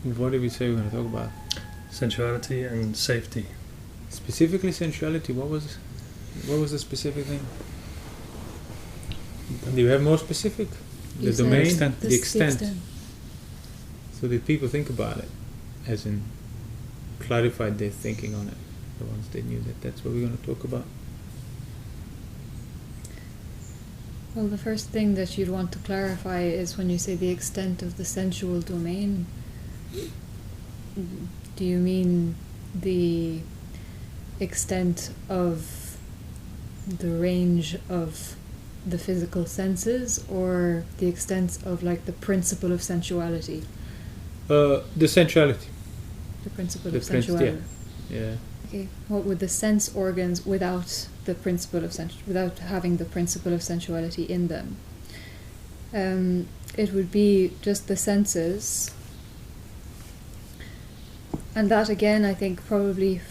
What did we say we were going to talk about? Sensuality and safety. Specifically sensuality. What was the specific thing? Do you have more specific? You The domain, extent. the extent. So did people think about it, as in clarified their thinking on it? The ones they knew that that's what we're going to talk about. Well, the first thing that you'd want to clarify is when you say the extent of the sensual domain. Do you mean the extent of the range of the physical senses, or the extent of like the principle of sensuality? The sensuality. The principle The of sensuality. Yeah. Okay. What would the sense organs without the principle of without having the principle of sensuality in them? It would be just the senses, and that again, I think probably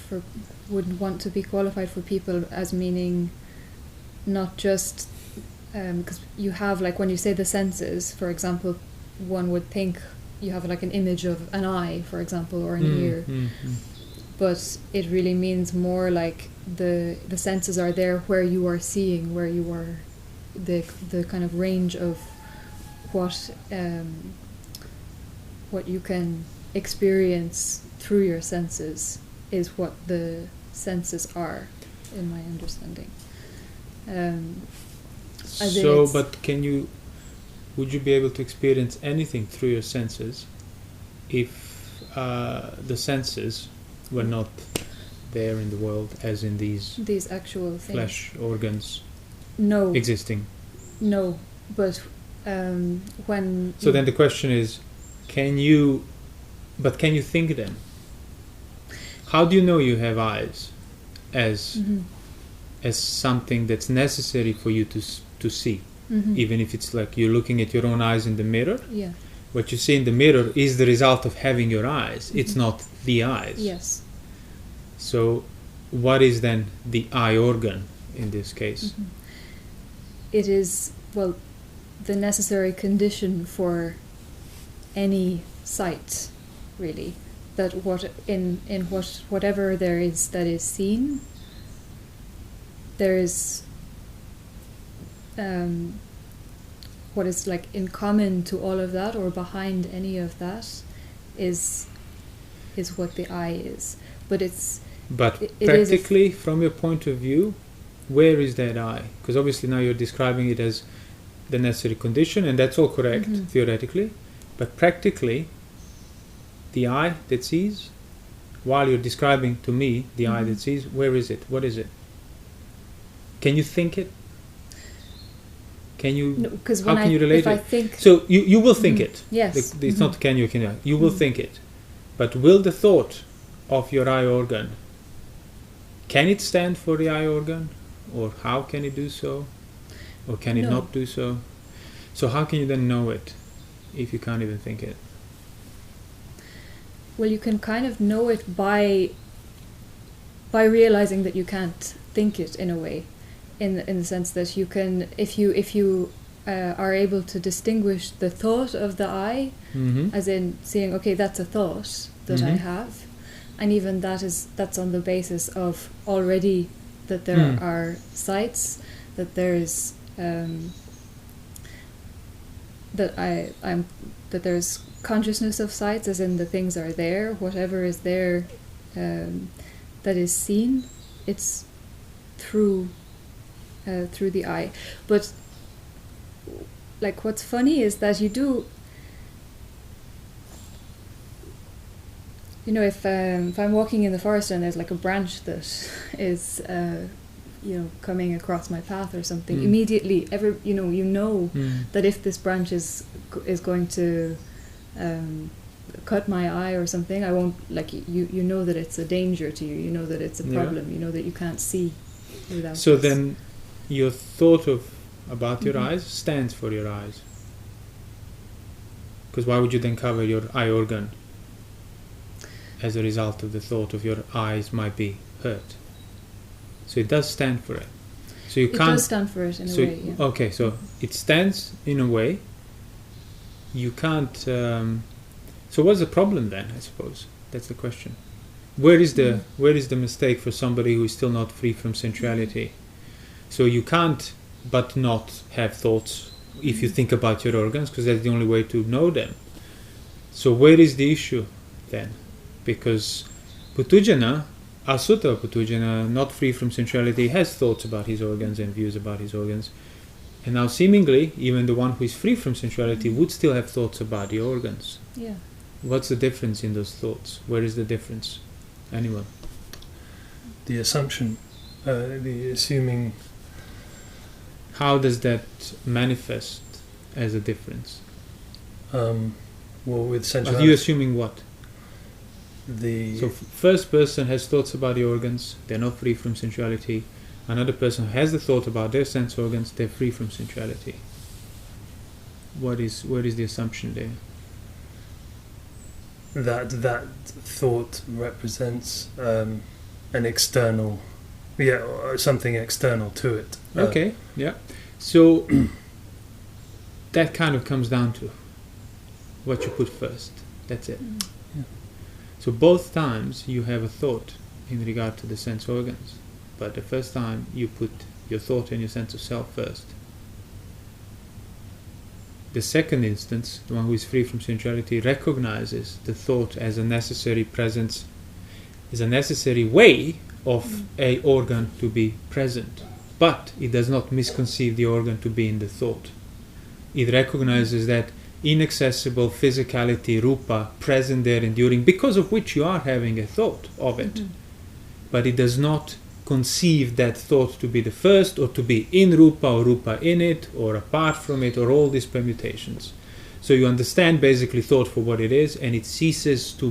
would want to be qualified for people as meaning not just because you have, like, when you say the senses, for example, one would think you have like an image of an eye, for example, or an ear. But it really means more like the senses are there where you are seeing, where you are, the kind of range of what you can experience through your senses is what the senses are, in my understanding. But would you be able to experience anything through your senses if the senses were not there in the world, as in these actual things, flesh organs existing? No, but when... So then the question is, can you think then? How do you know you have eyes as something that's necessary for you to see? Even if it's like you're looking at your own eyes in the mirror? Yeah. What you see in the mirror is the result of having your eyes. It's not the eyes. Yes. So what is then the eye organ in this case? It is, well, the necessary condition for any sight, really. That whatever there is that is seen, there is what is like in common to all of that, or behind any of that, is what the eye is. But practically, from your point of view, where is that eye? Because obviously now you're describing it as the necessary condition, and that's all correct, theoretically. But practically, the eye that sees, while you're describing to me the eye that sees, where is it? What is it? Can you think it? Can you? No, because how can you relate it? I think so, you will think it. Yes. It's not can you. You will think it. But will the thought of your eye organ, can it stand for the eye organ? Or how can it do so? Or can it not do so? So how can you then know it if you can't even think it? Well, you can kind of know it by realizing that you can't think it, in a way, in the sense that you can, if you are able to distinguish the thought of the eye, as in seeing, okay, that's a thought that I have, and even that's on the basis of already that there are sights, that there is that there's consciousness of sights, as in the things are there, whatever is there that is seen, it's through the eye. But like, what's funny is that you do, if I'm walking in the forest and there's like a branch that is coming across my path or something, immediately that if this branch is going to cut my eye or something, I won't, like, you know that it's a danger to you, you know that it's a problem, you know that you can't see without so this. Then your thought about your eyes stands for your eyes, because why would you then cover your eye organ as a result of the thought of your eyes might be hurt? So it does stand for it. So you can't. It does stand for it in a way. Yeah. Okay, so it stands in a way. You can't So what's the problem then, I suppose? That's the question. Where is the mistake for somebody who is still not free from sensuality? So you can't but not have thoughts if you think about your organs, because that's the only way to know them. So where is the issue then? Because Putujana, Asutta Putujana, not free from sensuality, has thoughts about his organs and views about his organs. And now seemingly, even the one who is free from sensuality would still have thoughts about the organs. Yeah. What's the difference in those thoughts? Where is the difference? Anyone? The assumption, the assuming. How does that manifest as a difference? Well, with Are sensuality. you assuming what? The First person has thoughts about the organs, they're not free from sensuality. Another person has the thought about their sense organs, they're free from sensuality. Where is the assumption there? that thought represents an external, or something external to it. Okay, yeah. So that kind of comes down to what you put first. That's it. Yeah. So both times you have a thought in regard to the sense organs, but the first time you put your thought and your sense of self first. The second instance, the one who is free from sensuality, recognizes the thought as a necessary presence, is a necessary way of a organ to be present, but it does not misconceive the organ to be in the thought. It recognizes that inaccessible physicality, rupa, present there, enduring, because of which you are having a thought of it. But it does not conceive that thought to be the first, or to be in rupa, or rupa in it, or apart from it, or all these permutations. So you understand basically thought for what it is, and it ceases to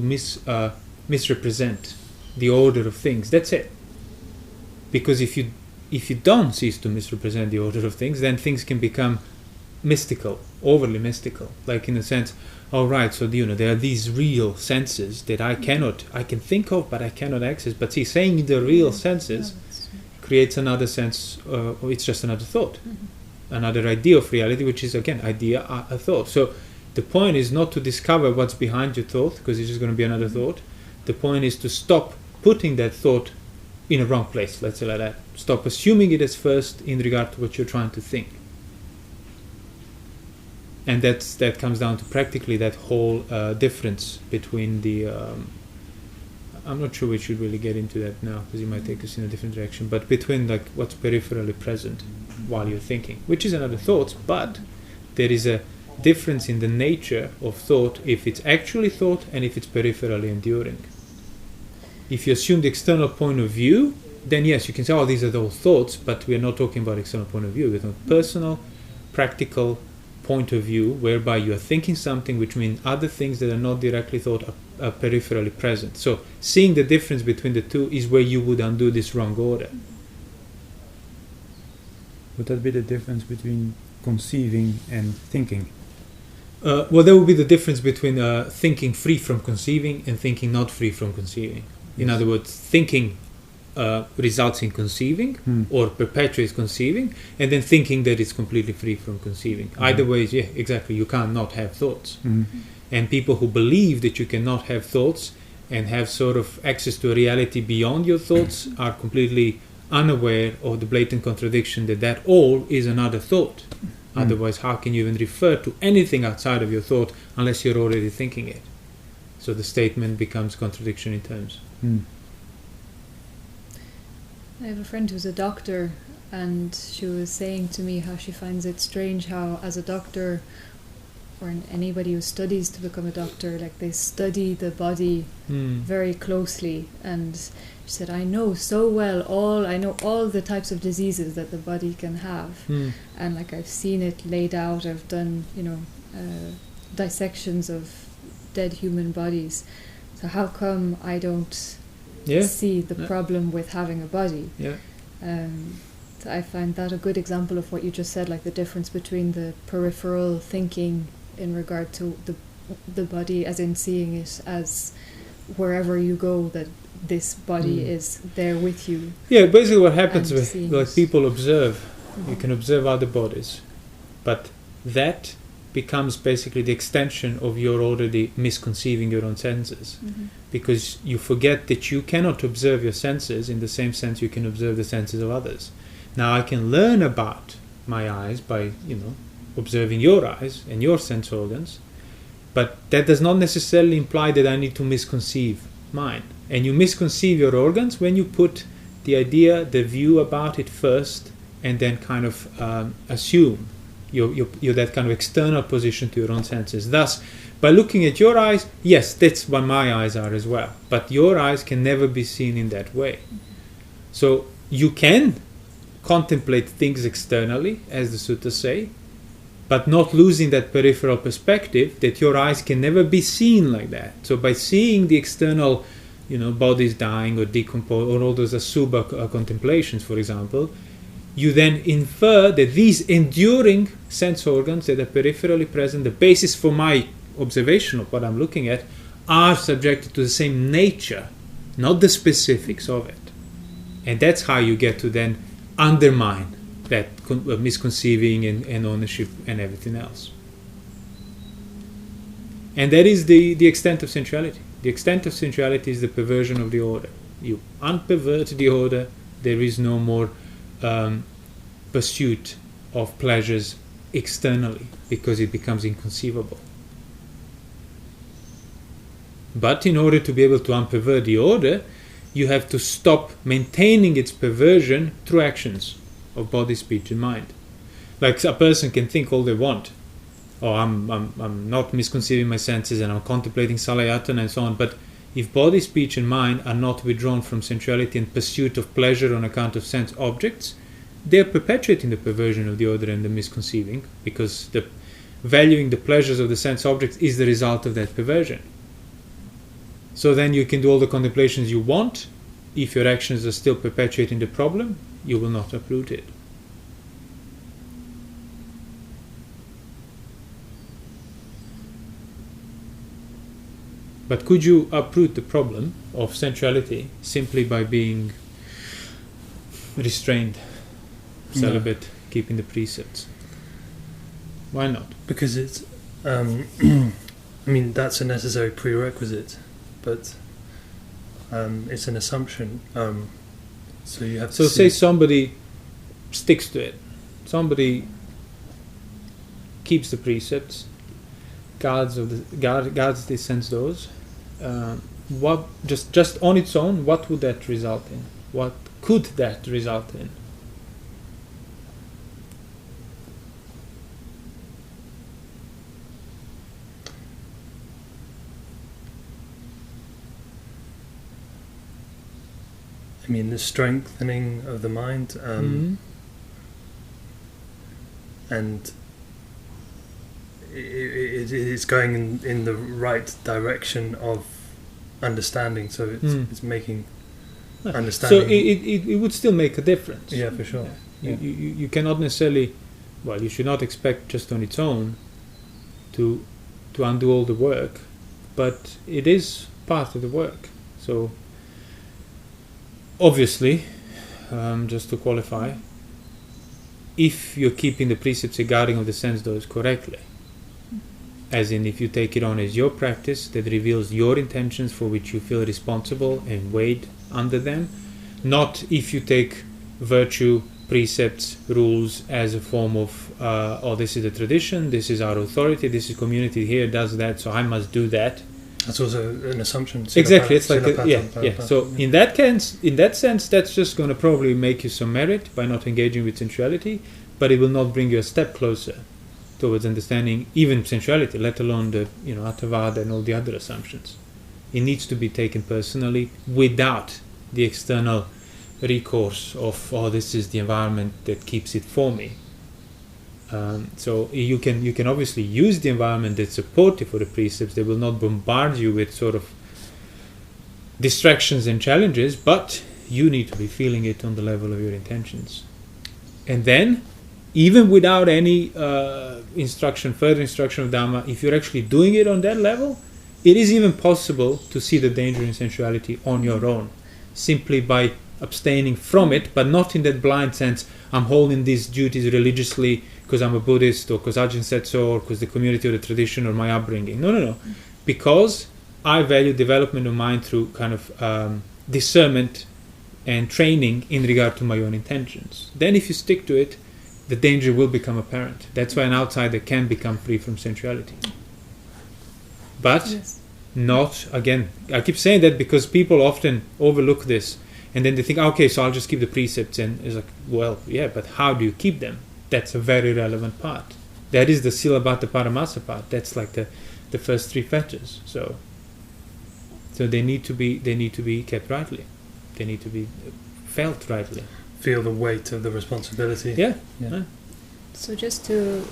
misrepresent the order of things. That's it. Because if you don't cease to misrepresent the order of things, then things can become mystical, overly mystical. Like in a sense, right, so there are these real senses that I can think of, but I cannot access. But see, saying the real senses creates another sense, or it's just another thought, another idea of reality, which is again idea, a thought. So the point is not to discover what's behind your thought, because it's just going to be another thought. The point is to stop putting that thought in a wrong place, let's say like that. Stop assuming it as first in regard to what you're trying to think. And that comes down to practically that whole difference between the... I'm not sure we should really get into that now, because you might take us in a different direction, but between like what's peripherally present while you're thinking, which is another thought, but there is a difference in the nature of thought if it's actually thought and if it's peripherally enduring. If you assume the external point of view, then yes, you can say, these are all thoughts, but we're not talking about external point of view. We're talking personal, practical point of view, whereby you are thinking something, which means other things that are not directly thought are peripherally present. So seeing the difference between the two is where you would undo this wrong order. Would that be the difference between conceiving and thinking? Well, there would be the difference between thinking free from conceiving and thinking not free from conceiving. In other words, thinking results in conceiving or perpetuates conceiving, and then thinking that it's completely free from conceiving. Either way, exactly, you can't not have thoughts. And people who believe that you cannot have thoughts and have sort of access to a reality beyond your thoughts are completely unaware of the blatant contradiction that all is another thought. Otherwise, how can you even refer to anything outside of your thought unless you're already thinking it? So the statement becomes contradiction in terms. I have a friend who's a doctor, and she was saying to me how she finds it strange how, as a doctor, or anybody who studies to become a doctor, like they study the body very closely. And she said, I know so well I know all the types of diseases that the body can have, and like I've seen it laid out. I've done dissections of dead human bodies. So how come I don't see the problem with having a body? So I find that a good example of what you just said, like the difference between the peripheral thinking in regard to the body, as in seeing it as wherever you go, that this body is there with you. Yeah, basically what happens with like people observe, you can observe other bodies, but that becomes basically the extension of your already misconceiving your own senses. Because you forget that you cannot observe your senses in the same sense you can observe the senses of others. Now I can learn about my eyes by, observing your eyes and your sense organs, but that does not necessarily imply that I need to misconceive mine. And you misconceive your organs when you put the idea, the view about it first, and then kind of assume you're that kind of external position to your own senses. Thus, by looking at your eyes, yes, that's what my eyes are as well. But your eyes can never be seen in that way. So you can contemplate things externally, as the suttas say, but not losing that peripheral perspective that your eyes can never be seen like that. So by seeing the external, bodies dying or decompose, or all those asubha contemplations, for example, you then infer that these enduring sense organs that are peripherally present, the basis for my observation of what I'm looking at, are subjected to the same nature, not the specifics of it. And that's how you get to then undermine that misconceiving and ownership and everything else. And that is the extent of sensuality. The extent of sensuality is the perversion of the order. You unpervert the order, there is no more pursuit of pleasures externally, because it becomes inconceivable. But in order to be able to unpervert the order, you have to stop maintaining its perversion through actions of body, speech and mind. Like a person can think all they want, I'm not misconceiving my senses and I'm contemplating salayatana and so on, but if body, speech and mind are not withdrawn from sensuality and pursuit of pleasure on account of sense objects, they are perpetuating the perversion of the order and the misconceiving, because the valuing the pleasures of the sense objects is the result of that perversion. So then you can do all the contemplations you want. If your actions are still perpetuating the problem, you will not uproot it. But could you uproot the problem of sensuality simply by being restrained, celibate, keeping the precepts? Why not? Because it's, that's a necessary prerequisite, but it's an assumption. So you have to. So say somebody sticks to it. Somebody keeps the precepts, guards the sense doors. What just on its own, what would that result in? What could that result in? The strengthening of the mind, and it's going in the right direction of understanding. So it's making understanding. So it would still make a difference. Yeah, for sure. Yeah. You cannot necessarily. Well, you should not expect just on its own to undo all the work, but it is part of the work. So. Obviously, just to qualify, if you're keeping the precepts and guarding of the sense doors correctly, as in if you take it on as your practice that reveals your intentions for which you feel responsible and weighed under them, not if you take virtue, precepts, rules as a form of, this is a tradition, this is our authority, this is community here does that, so I must do that. That's also an assumption. Exactly, it's like So in that sense, that's just going to probably make you some merit by not engaging with sensuality, but it will not bring you a step closer towards understanding even sensuality, let alone the Attavada and all the other assumptions. It needs to be taken personally without the external recourse of this is the environment that keeps it for me. So you can obviously use the environment that's supportive for the precepts. They will not bombard you with sort of distractions and challenges, but you need to be feeling it on the level of your intentions. And then, even without any further instruction of Dhamma, if you're actually doing it on that level, it is even possible to see the danger in sensuality on your own, simply by abstaining from it, but not in that blind sense, I'm holding these duties religiously because I'm a Buddhist, or because Ajahn said so, or because the community or the tradition or my upbringing. No. Because I value development of mind through kind of discernment and training in regard to my own intentions. Then if you stick to it, the danger will become apparent. That's why an outsider can become free from sensuality. But Yes. not, again, I keep saying that because people often overlook this, and then they think, okay, so I'll just keep the precepts, and it's like, well, yeah, but how do you keep them? That's a very relevant part. That is the Silabhata Paramasa part. That's like the first three fetters. So they need to be kept rightly. They need to be felt rightly. Feel the weight of the responsibility. Yeah. So just to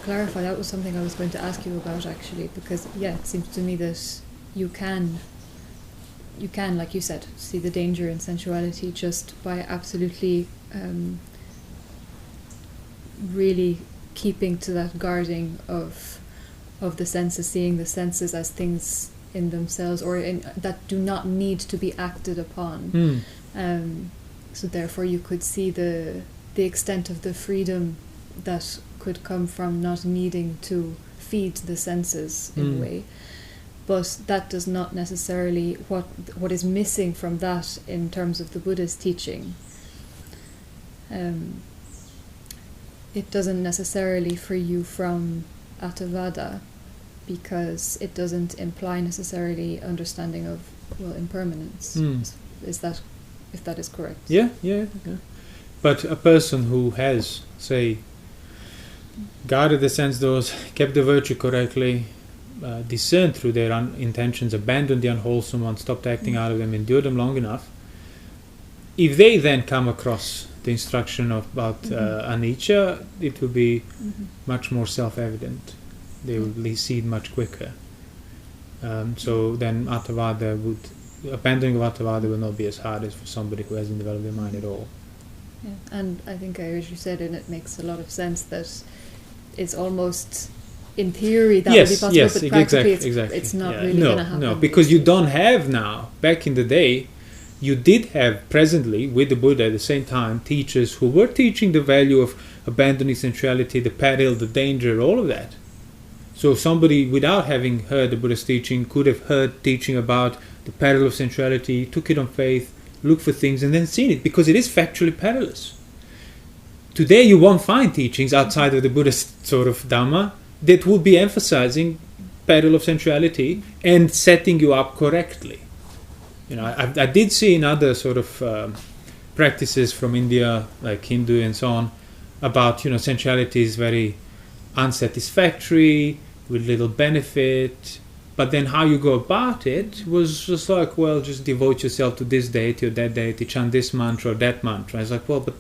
clarify, that was something I was going to ask you about actually, because it seems to me that you can, like you said, see the danger in sensuality just by absolutely really keeping to that guarding of the senses, seeing the senses as things in themselves, or that do not need to be acted upon. So therefore you could see the extent of the freedom that could come from not needing to feed the senses in a way. But that does not necessarily, what is missing from that in terms of the Buddha's teaching, it doesn't necessarily free you from Attavada, because it doesn't imply necessarily understanding of impermanence. Is that, if that is correct? Yeah. But a person who has, say, guarded the sense doors, kept the virtue correctly, discerned through their intentions, abandoned the unwholesome ones, stopped acting out of them, endured them long enough, if they then come across the instruction about anicca, it will be much more self-evident. They will see it much quicker. So then abandoning of Attavada will not be as hard as for somebody who hasn't developed their mind at all. Yeah. And I think, as you said, and it makes a lot of sense that it's almost, in theory, that would be possible, but practically it's not really going to happen. No, because you don't have now, back in the day, you did have presently, with the Buddha at the same time, teachers who were teaching the value of abandoning sensuality, the peril, the danger, all of that. So somebody, without having heard the Buddha's teaching, could have heard teaching about the peril of sensuality, took it on faith, looked for things, and then seen it, because it is factually perilous. Today you won't find teachings outside of the Buddhist sort of Dhamma that will be emphasizing peril of sensuality and setting you up correctly. I did see in other sort of practices from India, like Hindu and so on, about, sensuality is very unsatisfactory, with little benefit, but then how you go about it was just like, well, just devote yourself to this deity or that deity, chant this mantra or that mantra. It's like, well, but,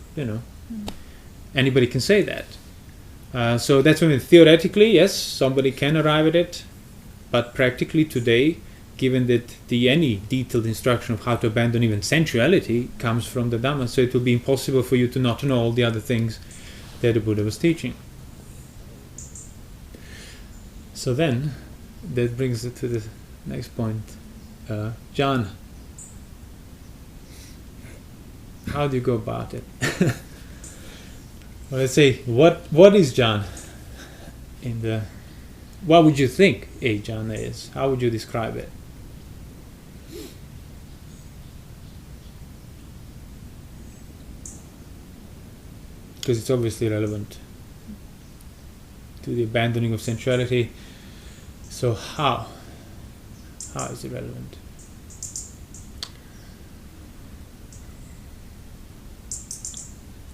anybody can say that. So that's when theoretically, yes, somebody can arrive at it, but practically today, given that any detailed instruction of how to abandon even sensuality comes from the Dhamma, so it will be impossible for you to not know all the other things that the Buddha was teaching. So then, that brings it to the next point. Jhana. How do you go about it? Well, let's say, what is jhana? What would you think a jhana is? How would you describe it? Because it's obviously relevant to the abandoning of sensuality. So how is it relevant?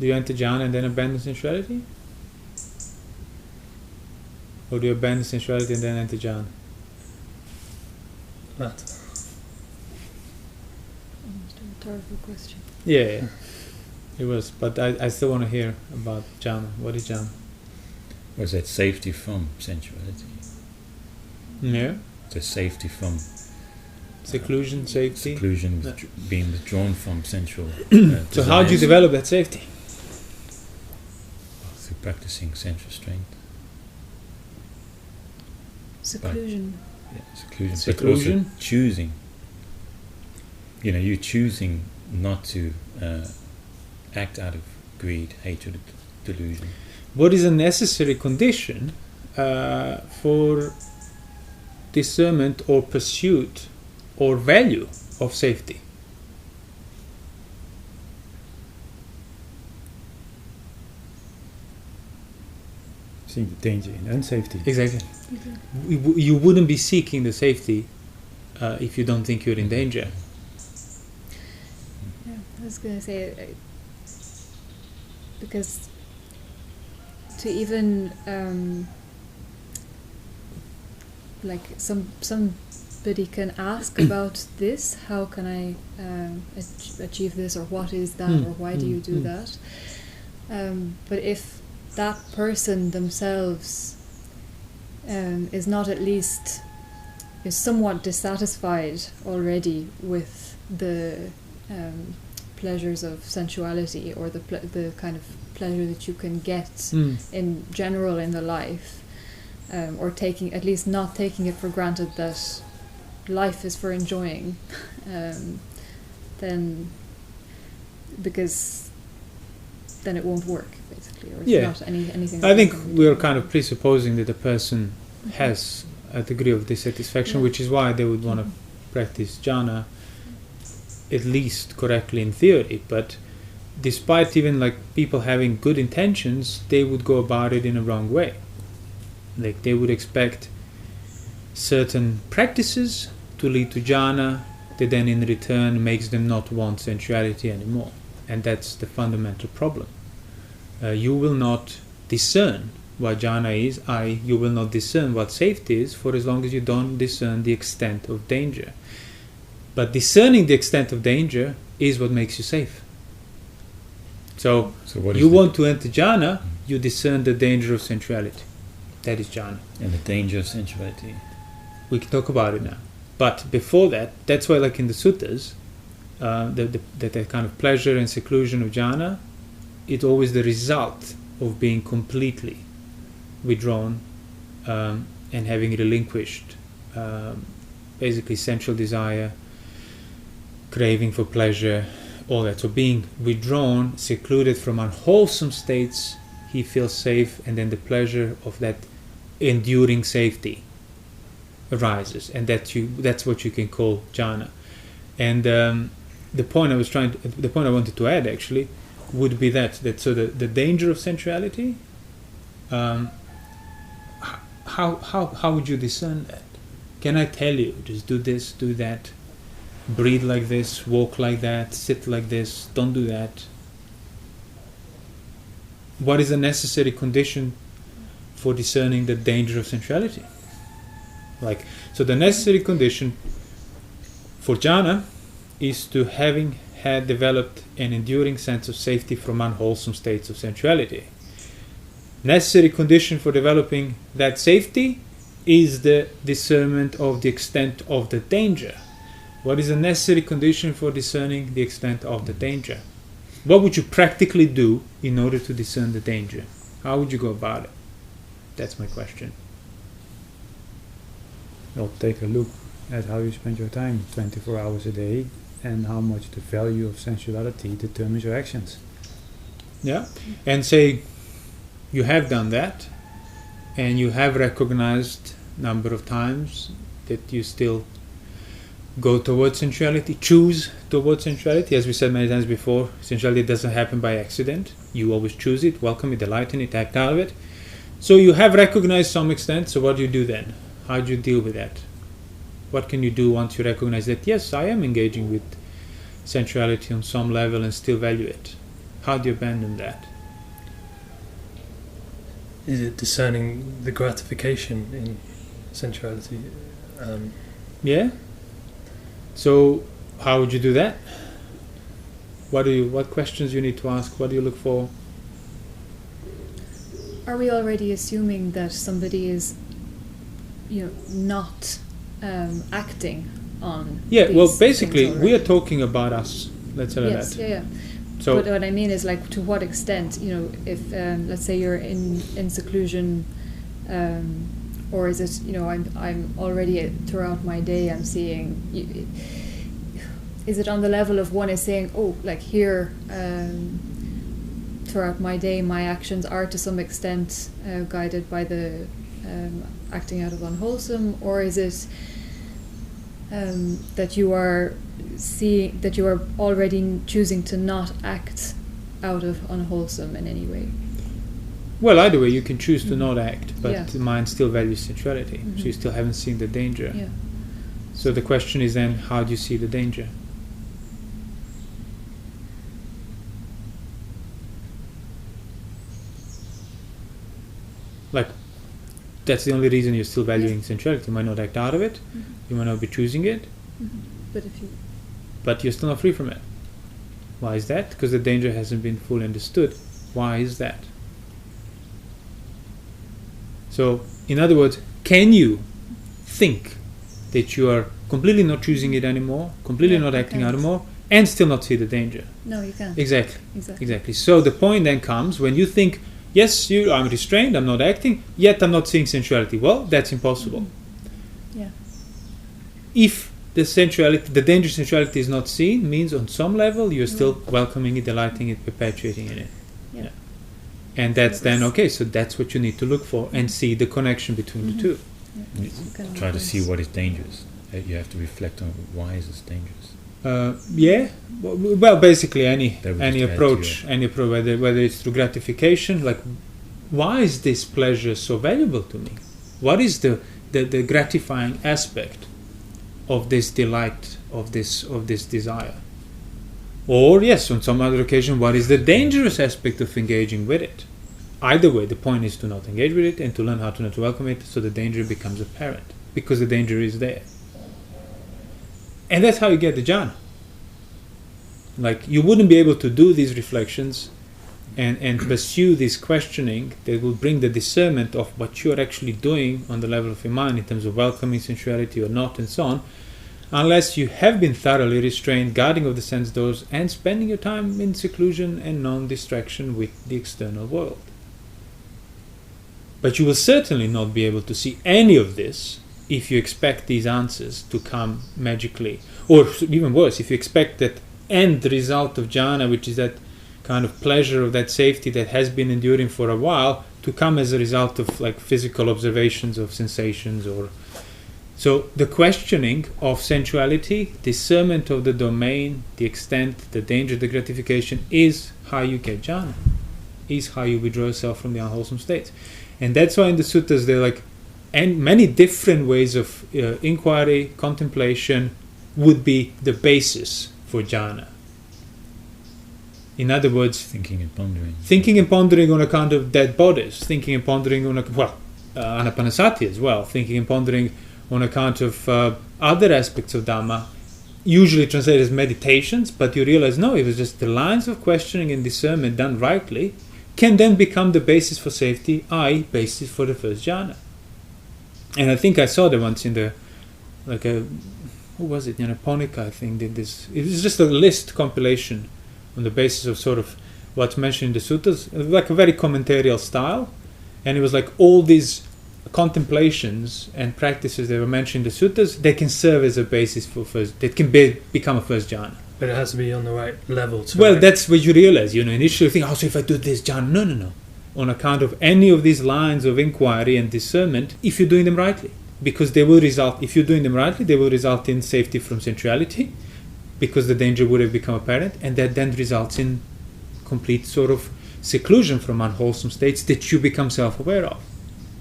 Do you enter jhana and then abandon sensuality? Or do you abandon sensuality and then enter jhana? That. Almost a rhetorical question. Yeah. It was, but I still want to hear about jhana. What is jhana? Was that safety from sensuality? Yeah. The safety from Seclusion, safety. Seclusion, being withdrawn from sensual. So how do you develop that safety? Through practicing sensual strength. Seclusion. Seclusion. But Seclusion. also choosing. You choosing not to act out of greed, hatred, delusion. what is a necessary condition for discernment or pursuit or value of safety? Seeing the danger in unsafety. Exactly. You wouldn't be seeking the safety if you don't think you're in danger. Yeah, I was going to say, because to even like somebody can ask about this, how can I achieve this, or what is that, or why do you do that? But if that person themselves is not, at least is somewhat dissatisfied already with the pleasures of sensuality, or the kind of pleasure that you can get in general in the life, or at least not taking it for granted that life is for enjoying, then it won't work, basically, or it's not anything. I think we're kind of presupposing that the person has a degree of dissatisfaction, which is why they would want to practice jhana, at least correctly in theory. But despite even like people having good intentions, they would go about it in a wrong way. Like they would expect certain practices to lead to jhana, that then in return makes them not want sensuality anymore. And that's the fundamental problem. You will not discern what jhana is, you will not discern what safety is, for as long as you don't discern the extent of danger. But discerning the extent of danger is what makes you safe. So you want to enter jhana, you discern the danger of sensuality. That is jhana. And the danger of sensuality. We can talk about it now. But before that, that's why like in the suttas, the kind of pleasure and seclusion of jhana, it's always the result of being completely withdrawn and having relinquished basically sensual desire, craving for pleasure, all that. So being withdrawn, secluded from unwholesome states, he feels safe, and then the pleasure of that enduring safety arises, and that's what you can call jhana. And the point I wanted to add actually would be that so the danger of sensuality, how would you discern that? Can I tell you, just do this, do that, breathe like this, walk like that, sit like this, don't do that? What is a necessary condition for discerning the danger of sensuality? So the necessary condition for jhana is to having had developed an enduring sense of safety from unwholesome states of sensuality. Necessary condition for developing that safety is the discernment of the extent of the danger. What is a necessary condition for discerning the extent of the danger? What would you practically do in order to discern the danger? How would you go about it? That's my question. Well, take a look at how you spend your time 24 hours a day, and how much the value of sensuality determines your actions. Yeah, and say you have done that, and you have recognized number of times that you still go towards sensuality, choose towards sensuality. As we said many times before, sensuality doesn't happen by accident. You always choose it, welcome it, delight in it, act out of it. So you have recognized some extent, so what do you do then? How do you deal with that? What can you do once you recognize that, yes, I am engaging with sensuality on some level and still value it? How do you abandon that? Is it discerning the gratification in sensuality? Yeah. So how would you do that? What questions you need to ask? What do you look for? Are we already assuming that somebody is, not acting on? Yeah. Well, basically, we are talking about us. Let's say yes, that. Yeah. So but what I mean is, like, to what extent? If let's say you're in seclusion, or is it? I'm already throughout my day. I'm seeing. Is it on the level of one is saying, oh, like here, throughout my day, my actions are to some extent guided by the acting out of unwholesome, or is it that you are seeing that you are already choosing to not act out of unwholesome in any way? Well, either way, you can choose to not act, but Yeah. the mind still values sensuality, so you still haven't seen the danger. Yeah. So the question is then, how do you see the danger? Like, that's the only reason you're still valuing sensuality. You might not act out of it, you might not be choosing it, But if you but you're still not free from it. Why is that? Because the danger hasn't been fully understood. Why is that? So, in other words, can you think that you are completely not choosing it anymore, completely not you acting can't. out anymore, and still not see the danger? No, you can't. Exactly. Exactly. So the point then comes when you think, yes, I'm restrained, I'm not acting, yet I'm not seeing sensuality. Well, that's impossible. Yeah. If the danger sensuality is not seen, means on some level you're still welcoming it, delighting it, perpetuating in it. Yeah. And that's then okay, so that's what you need to look for and see the connection between the two. You try to see what is dangerous. You have to reflect on why is this dangerous. Yeah. Well, basically any That would just add approach, to whether it's through gratification, like why is this pleasure so valuable to me? What is the gratifying aspect of this delight, of this desire? Or yes, on some other occasion, what is the dangerous aspect of engaging with it? Either way, the point is to not engage with it and to learn how to not welcome it, so the danger becomes apparent, because the danger is there. And that's how you get the jhana. Like, you wouldn't be able to do these reflections and pursue this questioning that will bring the discernment of what you're actually doing on the level of your mind in terms of welcoming sensuality or not and so on, unless you have been thoroughly restrained, guarding of the sense doors, and spending your time in seclusion and non-distraction with the external world. But you will certainly not be able to see any of this if you expect these answers to come magically. Or even worse, if you expect that end result of jhana, which is that kind of pleasure of that safety that has been enduring for a while, to come as a result of like physical observations of sensations. Or so the questioning of sensuality, discernment of the domain, the extent, the danger, the gratification, is how you get jhana, is how you withdraw yourself from the unwholesome states. And that's why in the suttas they're like, and many different ways of inquiry, contemplation would be the basis for jhana. In other words, Thinking and pondering on account of dead bodies, thinking and pondering on anapanasati as well, thinking and pondering on account of other aspects of Dhamma, usually translated as meditations, but you realize no, it was just the lines of questioning and discernment done rightly can then become the basis for safety, i.e. basis for the first jhana. And I think I saw that once in the, who was it, Jnanaponika, I think, did this. It was just a list compilation on the basis of sort of what's mentioned in the suttas, like a very commentarial style. And it was like all these contemplations and practices that were mentioned in the suttas, they can serve as a basis for first, that can become a first jhana. But it has to be on the right level. Well, that's what you realize, initially you think, so if I do this jhana, no. On account of any of these lines of inquiry and discernment, if you're doing them rightly. Because they will result, if you're doing them rightly, they will result in safety from sensuality, because the danger would have become apparent, and that then results in complete sort of seclusion from unwholesome states that you become self-aware of.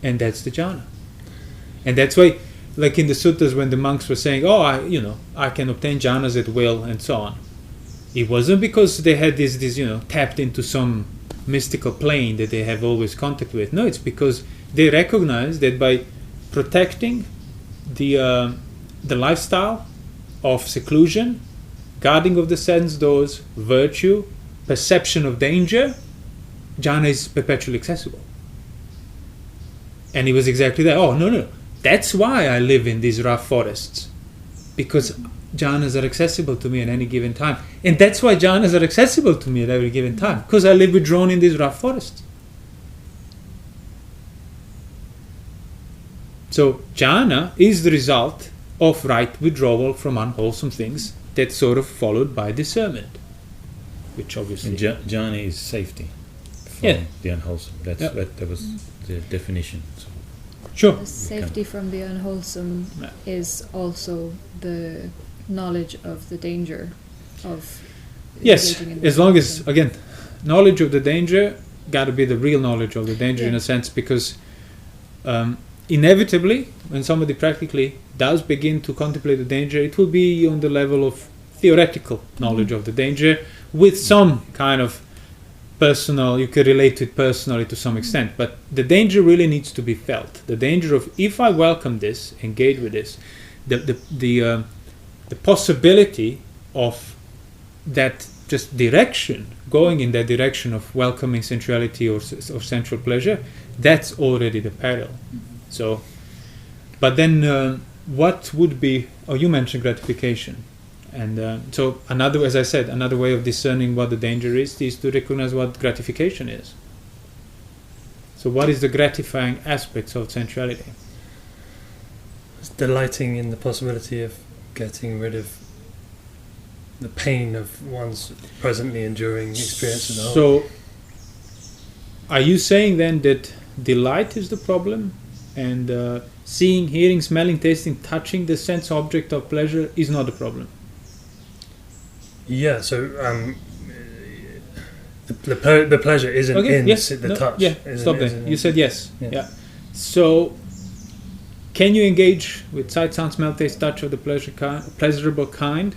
And that's the jhana. And that's why, like in the suttas when the monks were saying, I can obtain jhanas at will and so on. It wasn't because they had this tapped into some mystical plane that they have always contact with. No, it's because they recognize that by protecting the lifestyle of seclusion, guarding of the sense doors, virtue, perception of danger, jhana is perpetually accessible. And it was exactly that. No. That's why I live in these rough forests. Because jhanas are accessible to me at any given time. And that's why jhanas are accessible to me at every given time. Because I live withdrawn in these rough forests. So jhana is the result of right withdrawal from unwholesome things that's sort of followed by discernment. Which obviously... And jhana is safety. from the unwholesome. That was the definition. So Sure. The safety from the unwholesome is also the knowledge of the danger of Yes, engaging in the as long as, unwholesome. again, knowledge of the danger got to be the real knowledge of the danger in a sense, because inevitably, when somebody practically does begin to contemplate the danger, it will be on the level of theoretical knowledge of the danger with some kind of personal, you could relate to it personally to some extent, but the danger really needs to be felt. The danger of, if I welcome this, engage with this, the possibility of that just direction, going in that direction of welcoming sensuality or sensual pleasure, that's already the peril. So, but then what would be, you mentioned gratification. And so another, as I said, another way of discerning what the danger is to recognize what gratification is. So what is the gratifying aspects of sensuality? It's delighting in the possibility of getting rid of the pain of one's presently enduring experience of the whole. So are you saying then that delight is the problem, and seeing, hearing, smelling, tasting, touching the sense object of pleasure is not the problem? Yeah, so the pleasure isn't in the touch. Yeah, stop there. You said yes. Yeah. So, can you engage with sight, sound, smell, taste, touch of the pleasurable kind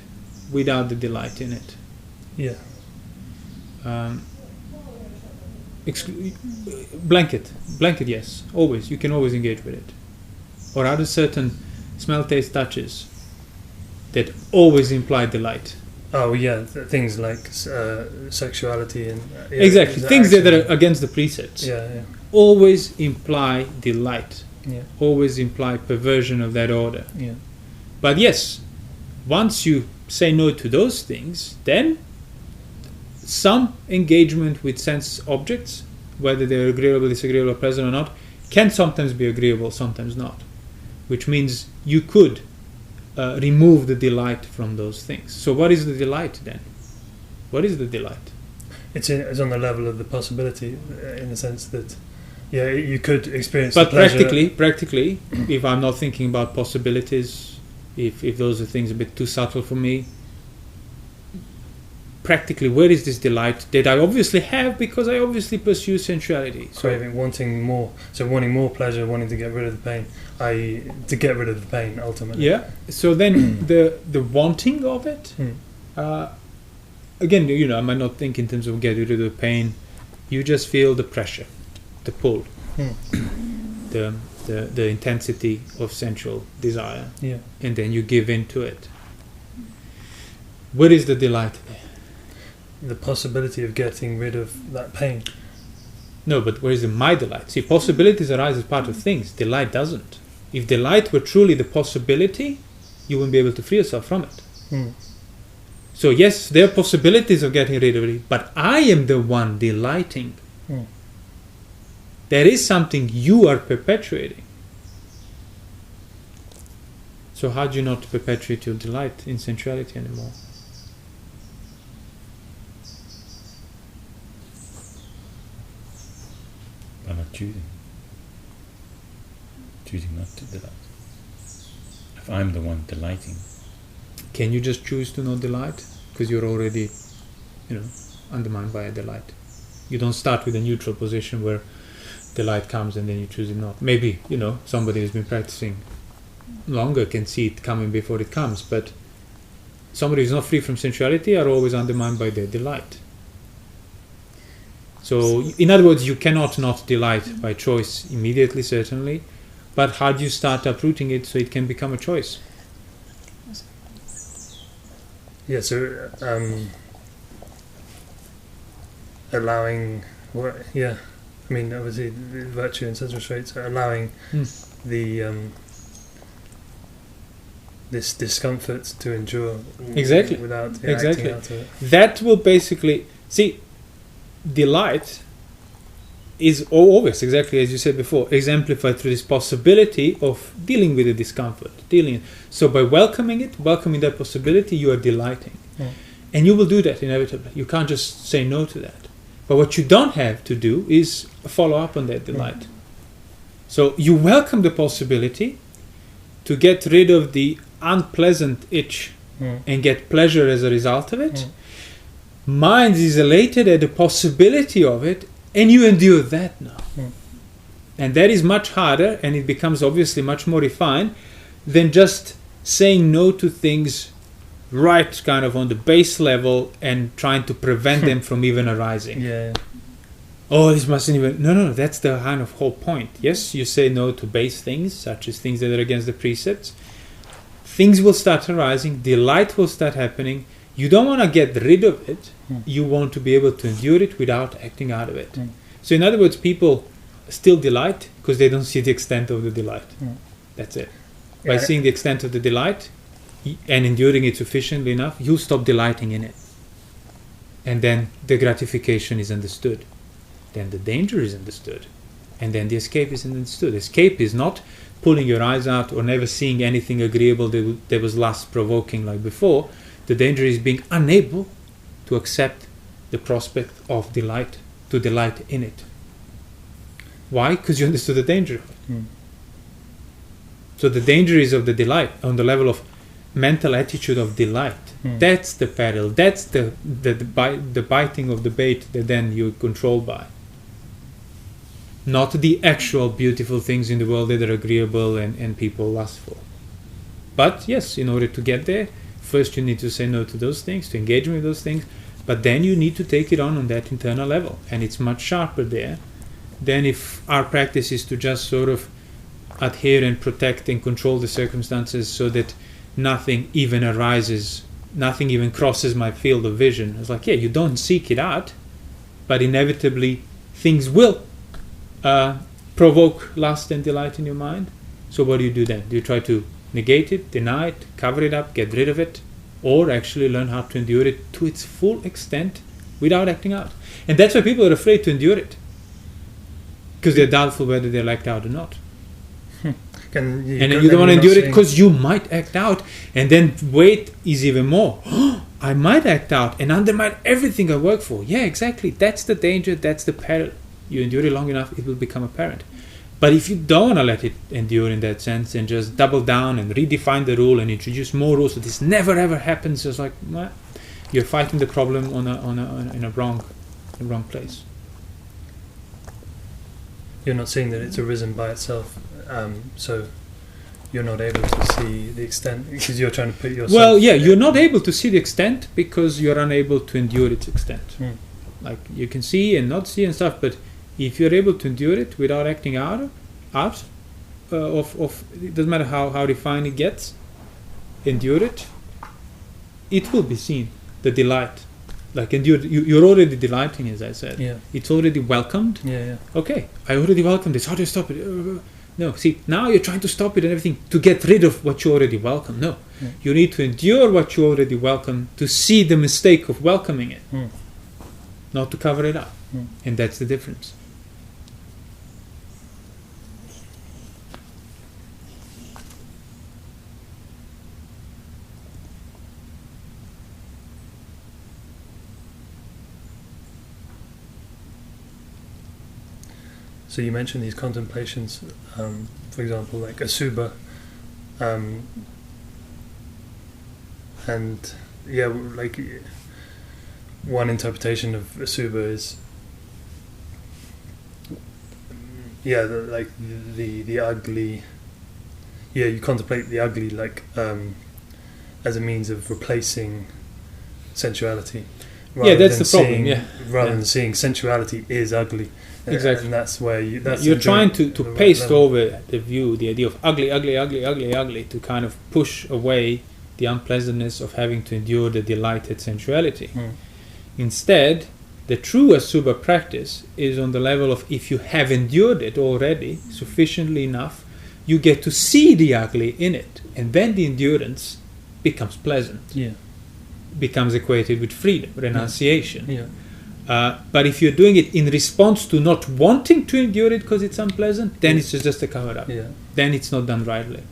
without the delight in it? Yeah. Blanket, yes. Always. You can always engage with it. Or are there certain smell, taste, touches that always imply delight? Oh yeah, things like sexuality and exactly things that are against the precepts. Yeah. Always imply delight. Yeah. Always imply perversion of that order. Yeah. But yes, once you say no to those things, then some engagement with sense objects, whether they're agreeable, disagreeable, or pleasant or not, can sometimes be agreeable, sometimes not. Which means you could remove the delight from those things. So what is the delight then? What is the delight? It's on the level of the possibility, in the sense that, you could experience. But the pleasure. practically, if I'm not thinking about possibilities, if those are things a bit too subtle for me, practically, where is this delight that I obviously have because I obviously pursue sensuality? Craving, wanting more. So wanting more pleasure, wanting to get rid of the pain. To get rid of the pain, ultimately. Yeah. So then the wanting of it, again, I might not think in terms of getting rid of the pain. You just feel the pressure, the pull, the intensity of sensual desire. Yeah. And then you give in to it. Where is the delight there? The possibility of getting rid of that pain. No, but where is my delight? See, possibilities arise as part of things. Delight doesn't. If delight were truly the possibility, you wouldn't be able to free yourself from it. So yes, there are possibilities of getting rid of it, but I am the one delighting. There is something you are perpetuating. So how do you not perpetuate your delight in sensuality anymore? By not choosing not to delight. If I'm the one delighting, can you just choose to not delight? Because you're already, undermined by a delight. You don't start with a neutral position where delight comes and then you choose it not. Maybe, somebody who's been practicing longer can see it coming before it comes, but somebody who's not free from sensuality are always undermined by their delight. So, in other words, you cannot not delight by choice immediately, certainly, but how do you start uprooting it so it can become a choice? Yeah, so allowing, obviously virtue and sensual traits are allowing the this discomfort to endure without acting out of it. That will basically, see, delight is always, exactly as you said before, exemplified through this possibility of dealing with the discomfort. So by welcoming that possibility, you are delighting. And you will do that inevitably. You can't just say no to that. But what you don't have to do is follow up on that delight. So you welcome the possibility to get rid of the unpleasant itch and get pleasure as a result of it. Mind is elated at the possibility of it, and you endure that now. And that is much harder, and it becomes obviously much more refined than just saying no to things right kind of on the base level and trying to prevent them from even arising. Oh, this mustn't even... No, that's the kind of whole point. Yes, you say no to base things, such as things that are against the precepts. Things will start arising, delight will start happening. You don't want to get rid of it. You want to be able to endure it without acting out of it. So in other words, people still delight because they don't see the extent of the delight. That's it. By seeing the extent of the delight and enduring it sufficiently enough, you'll stop delighting in it. And then the gratification is understood. Then the danger is understood. And then the escape is understood. Escape is not pulling your eyes out or never seeing anything agreeable that was last provoking like before. The danger is being unable to accept the prospect of delight, to delight in it. Why? Because you understood the danger. So the danger is of the delight, on the level of mental attitude of delight. That's the peril. That's the biting of the bait that then you're controlled by. Not the actual beautiful things in the world that are agreeable and people lust for. But yes, in order to get there, first you need to say no to those things, to engage with those things, but then you need to take it on that internal level. And it's much sharper there than if our practice is to just sort of adhere and protect and control the circumstances so that nothing even arises, nothing even crosses my field of vision. It's like, yeah, you don't seek it out, but inevitably things will provoke lust and delight in your mind. So what do you do then? Do you try to negate it, deny it, cover it up, get rid of it, or actually learn how to endure it to its full extent without acting out? And that's why people are afraid to endure it, because they're doubtful whether they'll act out or not. And you don't want to endure it because you might act out, and then weight is even more. I might act out and undermine everything I work for. Yeah, exactly. That's the danger. That's the peril. You endure it long enough, it will become apparent. But if you don't want to let it endure in that sense and just double down and redefine the rule and introduce more rules so this never ever happens, it's like, well, you're fighting the problem in a wrong place. You're not seeing that it's arisen by itself, so you're not able to see the extent because you're trying to put yourself... Well, yeah, you're not able to see the extent because you're unable to endure its extent. Like, you can see and not see and stuff, but if you're able to endure it without acting out, it doesn't matter how refined it gets, endure it, it will be seen, the delight. Like, you're already delighting, as I said. Yeah. It's already welcomed. Okay, I already welcomed this. How do you stop it? No, see, now you're trying to stop it and everything to get rid of what you already welcomed. No, you need to endure what you already welcomed to see the mistake of welcoming it, not to cover it up. And that's the difference. So you mentioned these contemplations, for example, like Asubha, and yeah, like one interpretation of Asubha is, yeah, the ugly. Yeah, you contemplate the ugly like as a means of replacing sensuality. Yeah, that's the problem. Rather than seeing sensuality is ugly. Exactly. And that's where you're trying to paste over the view, the idea of ugly, to kind of push away the unpleasantness of having to endure the delighted sensuality. Instead, the true Asubha practice is on the level of, if you have endured it already sufficiently enough, you get to see the ugly in it, and then the endurance becomes pleasant. Becomes equated with freedom, renunciation. But if you're doing it in response to not wanting to endure it because it's unpleasant, then it's just a cover up. Then it's not done rightly.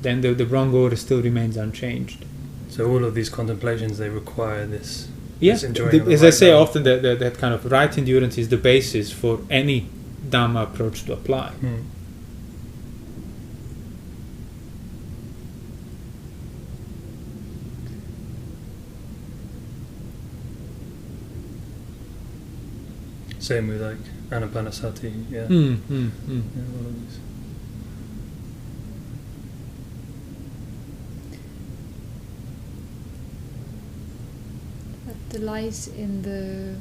Then the wrong order still remains unchanged. So all of these contemplations, they require this. Yeah, is enjoying at the as right I say level. often, that kind of right endurance is the basis for any Dhamma approach to apply. Same with like Anapanasati, yeah. Mm, mm, mm. Yeah, all of these. That delight in the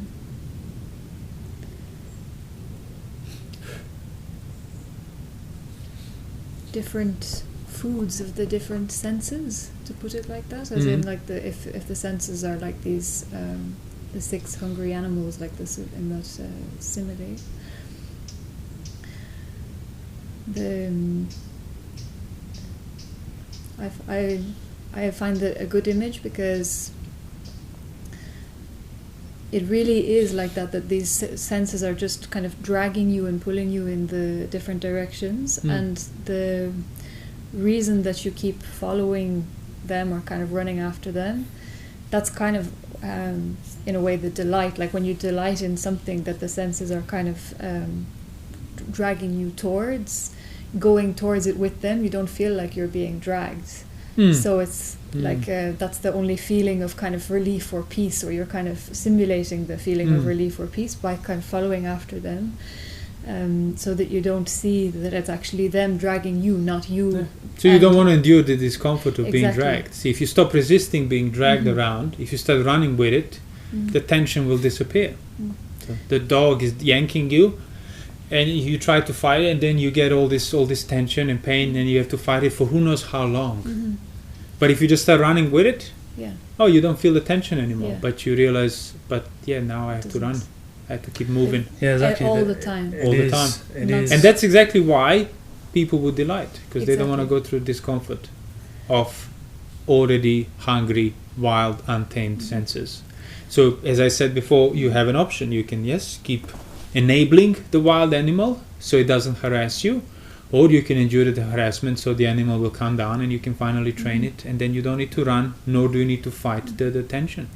different foods of the different senses, to put it like that, as in like if the senses are like these the 6 hungry animals, like this in that simile. I find that a good image because it really is like that these senses are just kind of dragging you and pulling you in the different directions, and the reason that you keep following them or kind of running after them, that's kind of in a way the delight, like when you delight in something that the senses are kind of dragging you towards, going towards it with them, you don't feel like you're being dragged. So it's like that's the only feeling of kind of relief or peace, or you're kind of simulating the feeling of relief or peace by kind of following after them, so that you don't see that it's actually them dragging you, not you. Yeah. So you don't want to endure the discomfort of being Exactly. dragged. See, if you stop resisting being dragged around, if you start running with it, the tension will disappear. So the dog is yanking you, and you try to fight it, and then you get all this tension and pain, and you have to fight it for who knows how long. But if you just start running with it, you don't feel the tension anymore. Yeah. But you realize, now I have to run. I have to keep moving. Yeah, exactly. all the time. All the time. It Not- is. And that's exactly why people would delight, because they don't want to Exactly. go through discomfort of already hungry, wild, untamed senses. So, as I said before, you have an option. You can, keep enabling the wild animal so it doesn't harass you, or you can endure the harassment so the animal will calm down and you can finally train it, and then you don't need to run, nor do you need to fight the tension.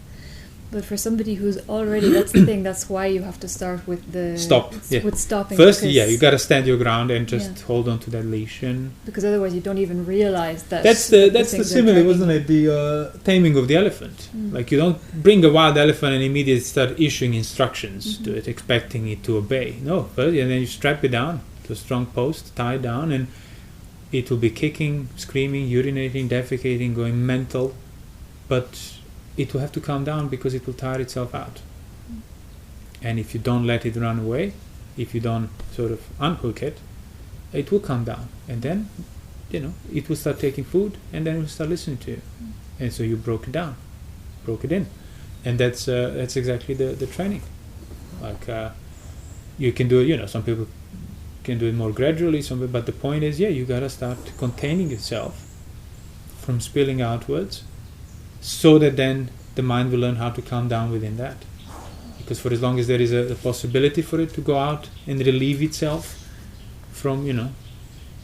But for somebody who's already, that's the thing, that's why you have to start with the Stop, yeah. with stopping. First, because- you got to stand your ground and just Yeah. hold on to that leash. And because otherwise you don't even realize that. that's the things are simile, dragging. wasn't it? The taming of the elephant. Like, you don't bring a wild elephant and immediately start issuing instructions to it, expecting it to obey. No, first, and then you strap it down to a strong post, tie it down, and it will be kicking, screaming, urinating, defecating, going mental, but it will have to calm down because it will tire itself out. And if you don't let it run away, if you don't sort of unhook it, it will calm down, and then it will start taking food, and then it will start listening to you. And so you broke it in, and that's exactly the training. Like, you can do it. Some people can do it more gradually. But the point is, you gotta start containing yourself from spilling outwards, so that then the mind will learn how to calm down within that. Because for as long as there is a possibility for it to go out and relieve itself from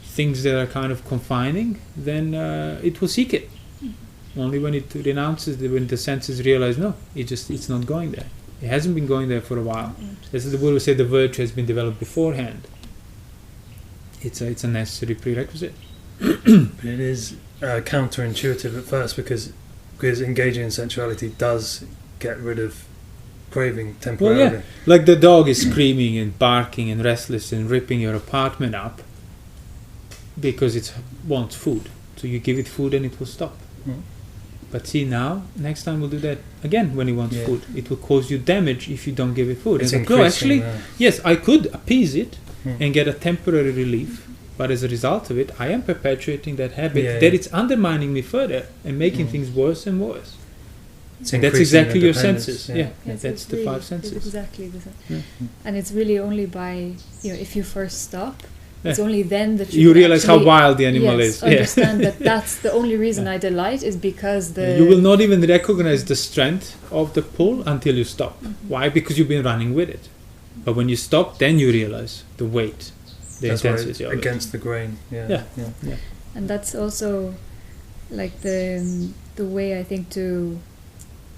things that are kind of confining, then it will seek it. Only when it renounces, when the senses realize, no, it's not going there. It hasn't been going there for a while. As the Buddha said, the virtue has been developed beforehand. It's a necessary prerequisite. It is counterintuitive at first because engaging in sensuality does get rid of craving temporarily. Like the dog is screaming and barking and restless and ripping your apartment up because it wants food. So you give it food and it will stop. But see, now, next time we'll do that again when it wants food. It will cause you damage if you don't give it food. It's and no, actually, increasing, yes, I could appease it and get a temporary relief. But as a result of it, I am perpetuating that habit that it's undermining me further and making things worse and worse. It's And that's increasing exactly the your dependence, senses. yeah. Yeah, Yes, that's it's the really- 5 it's senses. exactly the same. Yeah. And it's really only by, if you first stop, it's Yeah. only then that You can realize how actually- wild the animal yes, is. Yeah. understand that that's the only reason I delight is because the... You will not even recognize the strength of the pull until you stop. Why? Because you've been running with it. But when you stop, then you realize the weight, the That's why it's intensity of it. against the grain. Yeah. And that's also like the way I think to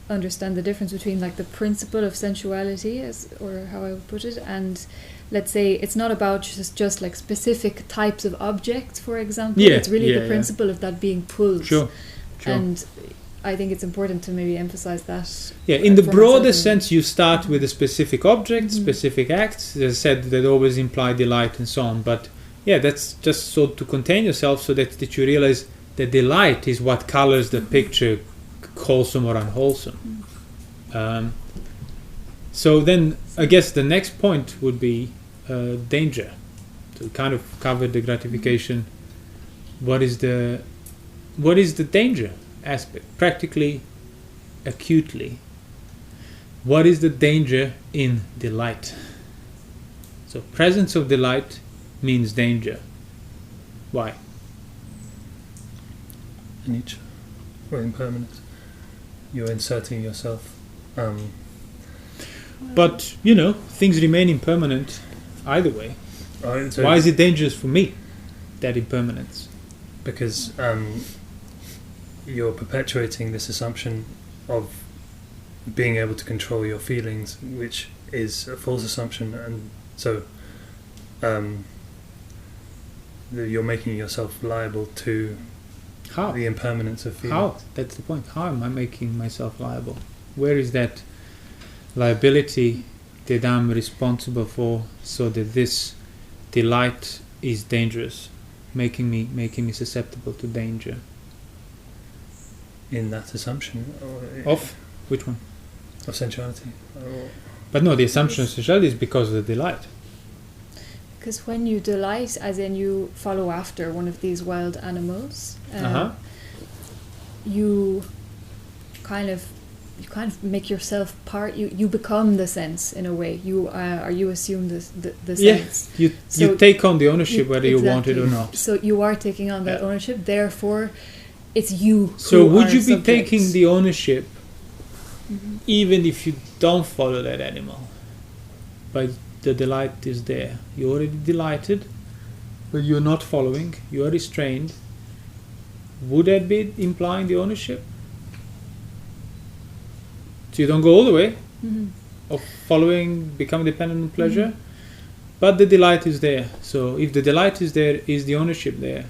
understand the difference between like the principle of sensuality, or how I would put it, and let's say it's not about just like specific types of objects, for example. It's really the principle of that being pulled. Sure. And I think it's important to maybe emphasize that. Yeah, in the broader sense, you start with a specific object, specific acts. As I said, that always imply delight and so on. But yeah, that's just so to contain yourself, so that you realize that delight is what colors the picture, wholesome or unwholesome. So then, I guess the next point would be danger. To kind of cover the gratification. What is the danger aspect? Practically, acutely. What is the danger in delight? So presence of delight means danger. Why? Anicca, or impermanence. You're inserting yourself. But, things remain impermanent either way. So why is it dangerous for me, that impermanence? Because you're perpetuating this assumption of being able to control your feelings, which is a false assumption, and so you're making yourself liable to the impermanence of feelings. How? That's the point. How am I making myself liable? Where is that liability that I'm responsible for, so that this delight is dangerous, making me susceptible to danger? In that assumption? Of which one? Of sensuality. But no, the assumption of sensuality is because of the delight. Because when you delight, as in you follow after one of these wild animals, you kind of make yourself part. You become the sense in a way. You assume the sense. You take on the ownership whether you want it or not. So you are taking on that ownership. Therefore, it's you. So would you be taking the ownership, even if you don't follow that animal? But the delight is there. You already delighted, but you're not following. You are restrained. Would that be implying the ownership? So you don't go all the way of following, become dependent on pleasure, but the delight is there. So if the delight is there, is the ownership there?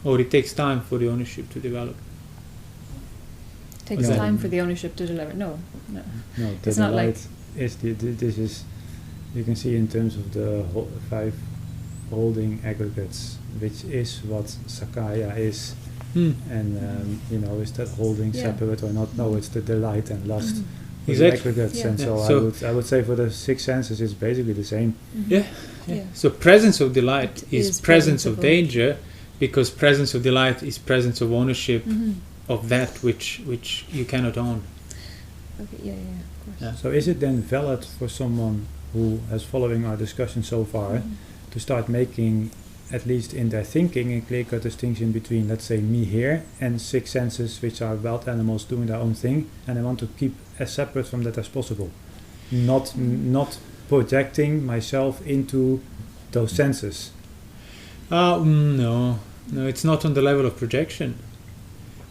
Or it takes time for the ownership to develop? Takes time for the ownership to deliver. No. It's not like this is, you can see in terms of the 5 holding aggregates, which is what Sakaya is. And is that holding separate or not? No, it's the delight and lust with the aggregates. And so I would say for the 6 senses it's basically the same. So presence of delight is presence of danger, because presence of delight is presence of ownership of that which you cannot own. Okay, of course. So is it then valid for someone who is following our discussion so far to start making, at least in their thinking, a clear-cut distinction between, let's say, me here and 6 senses, which are wild animals doing their own thing, and I want to keep as separate from that as possible, not projecting myself into those senses? No, it's not on the level of projection.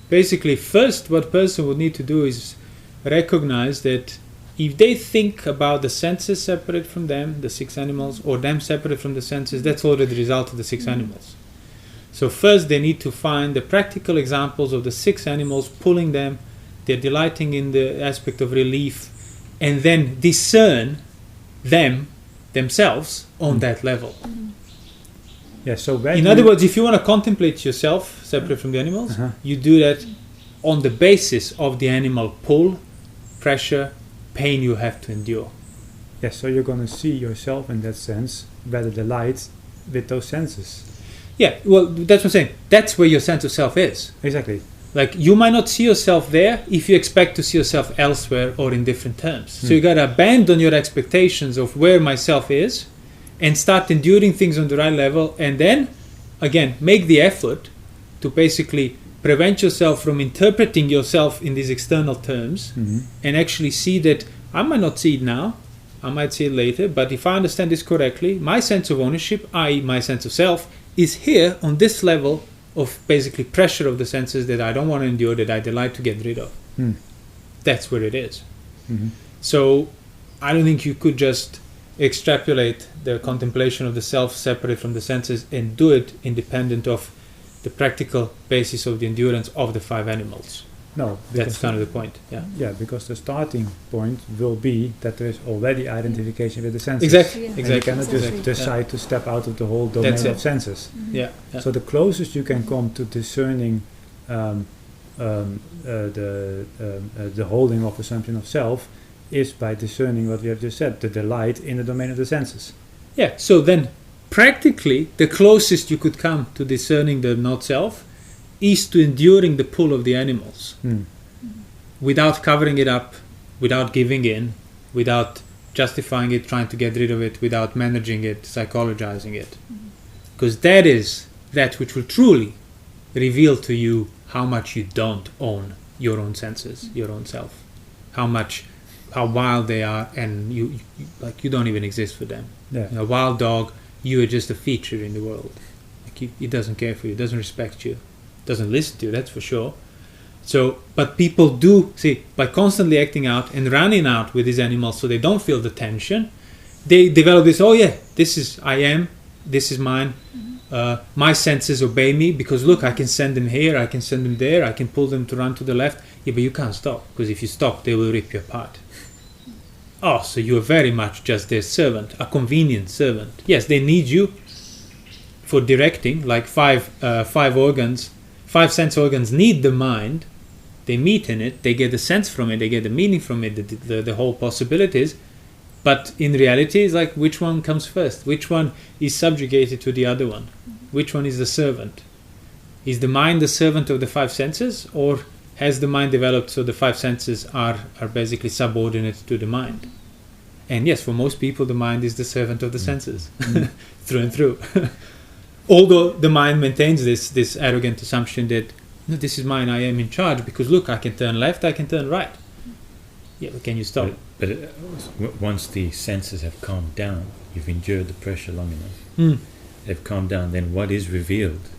Basically, first, what person would need to do is recognize that if they think about the senses separate from them, the 6 animals, or them separate from the senses, that's already the result of the 6 animals. So first they need to find the practical examples of the 6 animals pulling them, they're delighting in the aspect of relief, and then discern themselves on that level. So in other words, if you want to contemplate yourself separate from the animals, you do that on the basis of the animal pull, pressure, pain you have to endure. Yes, so you're going to see yourself in that sense, rather delight with those senses. Yeah, well, that's what I'm saying. That's where your sense of self is. Exactly. Like, you might not see yourself there if you expect to see yourself elsewhere or in different terms. So you got to abandon your expectations of where myself is and start enduring things on the right level, and then, again, make the effort to basically prevent yourself from interpreting yourself in these external terms and actually see that I might not see it now, I might see it later, but if I understand this correctly, my sense of ownership, i.e. my sense of self, is here on this level of basically pressure of the senses that I don't want to endure, that I delight to get rid of. That's where it is. So I don't think you could just extrapolate the contemplation of the self separate from the senses and do it independent of the practical basis of the endurance of the 5 animals. No, that's kind of the point. Yeah, because the starting point will be that there is already identification with the senses. Exactly. And you cannot just decide to step out of the whole domain of senses. So the closest you can come to discerning the holding of assumption of self is by discerning what we have just said, the delight in the domain of the senses. Yeah, so then practically the closest you could come to discerning the not self is to enduring the pull of the animals without covering it up, without giving in, without justifying it, trying to get rid of it, without managing it, psychologizing it. Because that is that which will truly reveal to you how much you don't own your own senses, your own self, how wild they are, and you don't even exist for them. A wild dog, you are just a feature in the world. It doesn't care for you, doesn't respect you, doesn't listen to you, that's for sure. So, but people do, see, by constantly acting out and running out with these animals so they don't feel the tension, they develop this, this is I am, this is mine, my senses obey me because look, I can send them here, I can send them there, I can pull them to run to the left. Yeah, but you can't stop, because if you stop, they will rip you apart. Oh, so you are very much just their servant, a convenient servant. Yes, they need you for directing, like 5 sense organs need the mind. They meet in it, they get the sense from it, they get the meaning from it, the whole possibilities. But in reality, it's like, which one comes first? Which one is subjugated to the other one? Which one is the servant? Is the mind the servant of the 5 senses, or has the mind developed so the 5 senses are basically subordinate to the mind? And yes, for most people, the mind is the servant of the senses, through and through. Although the mind maintains this arrogant assumption that, no, this is mine, I am in charge, because look, I can turn left, I can turn right. Yeah, but can you stop? But once the senses have calmed down, you've endured the pressure long enough, they've calmed down, then what is revealed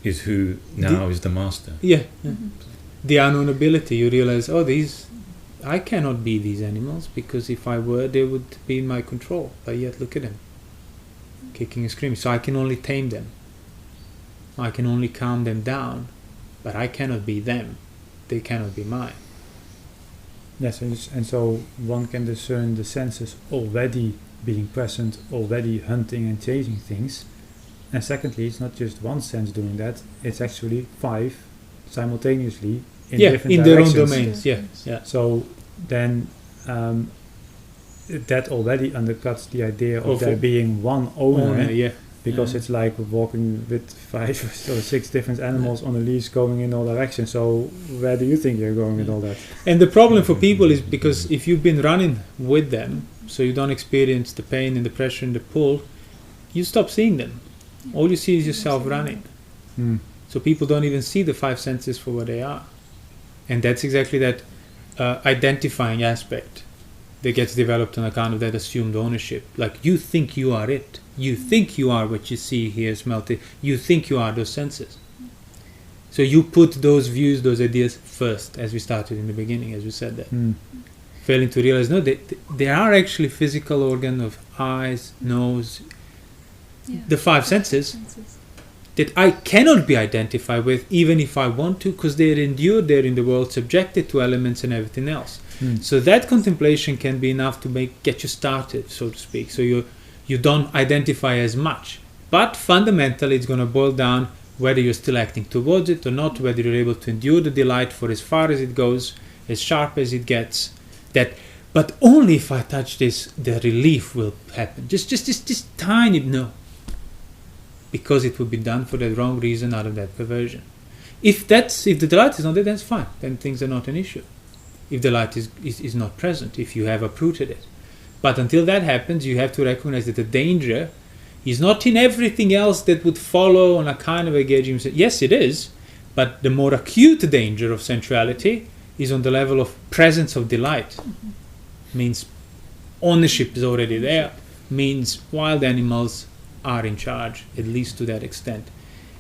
is who now is the master. Yeah. The unknowability, you realize, I cannot be these animals, because if I were, they would be in my control. But yet, look at them, kicking and screaming. So I can only tame them. I can only calm them down, but I cannot be them. They cannot be mine. Yes, and so one can discern the senses already being present, already hunting and chasing things. And secondly, it's not just one sense doing that, it's actually 5 simultaneously in different directions. Their own domains. Yeah. So then that already undercuts the idea of there being one owner. Because it's like walking with 5 or 6 different animals on a leash going in all directions. So where do you think you're going with all that? And the problem for people is because if you've been running with them, so you don't experience the pain and the pressure and the pull, you stop seeing them. All you see is yourself running. So people don't even see the 5 senses for what they are. And that's exactly that identifying aspect that gets developed on account of that assumed ownership. Like, you think you are it. You think you are what you see, hear, smell, taste. You think you are those senses. So you put those views, those ideas first, as we started in the beginning, as we said that. Failing to realize, no, they are actually physical organ of eyes, nose, the 5 senses that I cannot be identified with, even if I want to, because they're endured, they're in the world, subjected to elements and everything else. So that contemplation can be enough to get you started, so to speak. So you don't identify as much. But fundamentally, it's going to boil down whether you're still acting towards it or not, whether you're able to endure the delight for as far as it goes, as sharp as it gets. But only if I touch this, the relief will happen. Just tiny, no. Because it will be done for the wrong reason, out of that perversion. If the delight is not there, that's fine. Then things are not an issue. If the light is not present, if you have uprooted it. But until that happens, you have to recognize that the danger is not in everything else that would follow on a kind of engagement. Yes, it is, but the more acute danger of sensuality is on the level of presence of delight. Means ownership is already there. Means wild animals are in charge, at least to that extent.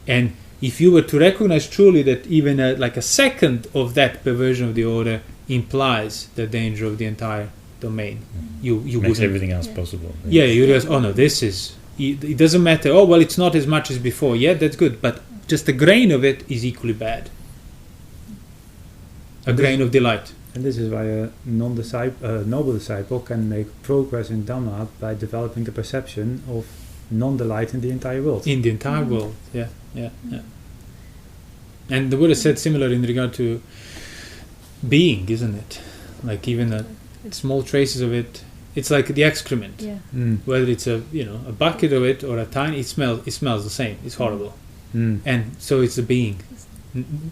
And if you were to recognize truly that even like a second of that perversion of the order implies the danger of the entire domain, you makes wouldn't, everything else possible. yeah, you realize, oh no, this is, it doesn't matter, oh well, it's not as much as before, yeah, that's good, but just a grain of it is equally bad. A grain of delight. And this is why a noble disciple can make progress in Dhamma by developing the perception of non-delight in the entire world. In the entire world, yeah. And the Buddha said similar in regard to being, isn't it? Like even the small traces of it, it's like the excrement. Yeah. Whether it's a bucket of it or a tiny, it smells the same. It's horrible. And so it's a being,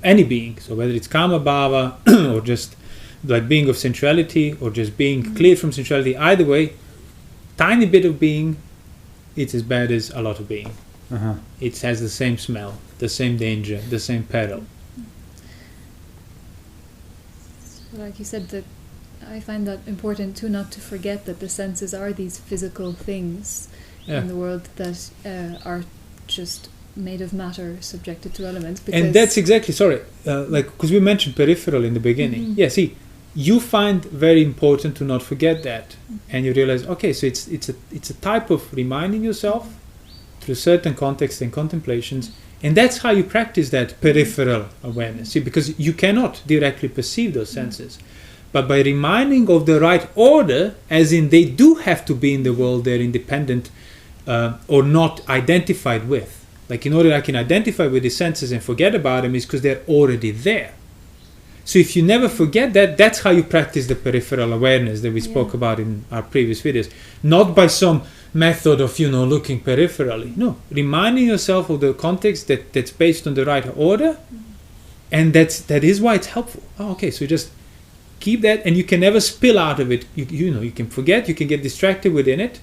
any being. So whether it's kama bhava or just like being of sensuality or just being cleared from sensuality, either way, tiny bit of being, it's as bad as a lot of being. It has the same smell, the same danger, the same peril. Like you said, that I find that important too, not to forget that the senses are these physical things in the world that are just made of matter, subjected to elements. And that's exactly, because we mentioned peripheral in the beginning. Yeah, see, you find very important to not forget that, and you realize, okay, so it's a type of reminding yourself through certain contexts and contemplations, and that's how you practice that peripheral awareness. See, because you cannot directly perceive those senses, but by reminding of the right order, as in they do have to be in the world, they're independent or not identified with. Like in order I can identify with the senses and forget about them is because they're already there. So if you never forget that, that's how you practice the peripheral awareness that we spoke about in our previous videos. Not by some method of, looking peripherally. No, reminding yourself of the context that's based on the right order, and that is why it's helpful. Oh, okay, so just keep that, and you can never spill out of it. You can forget, you can get distracted within it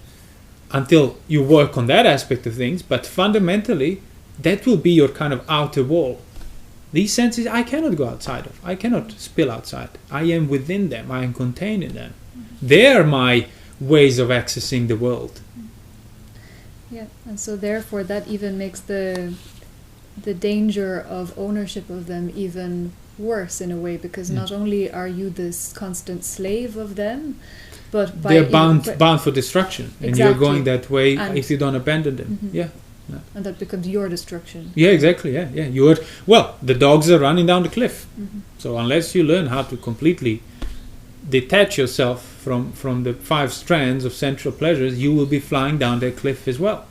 until you work on that aspect of things, but fundamentally, that will be your kind of outer wall. These senses I cannot go outside of. I cannot spill outside. I am within them. I am contained in them. They are my ways of accessing the world. Yeah, and so therefore that even makes the danger of ownership of them even worse in a way, because not only are you this constant slave of them, but they're bound for destruction, and you're going that way if you don't abandon them. And that becomes your destruction. Yeah, exactly. Yeah. The dogs are running down the cliff. So unless you learn how to completely detach yourself from the 5 strands of sensual pleasures, you will be flying down that cliff as well.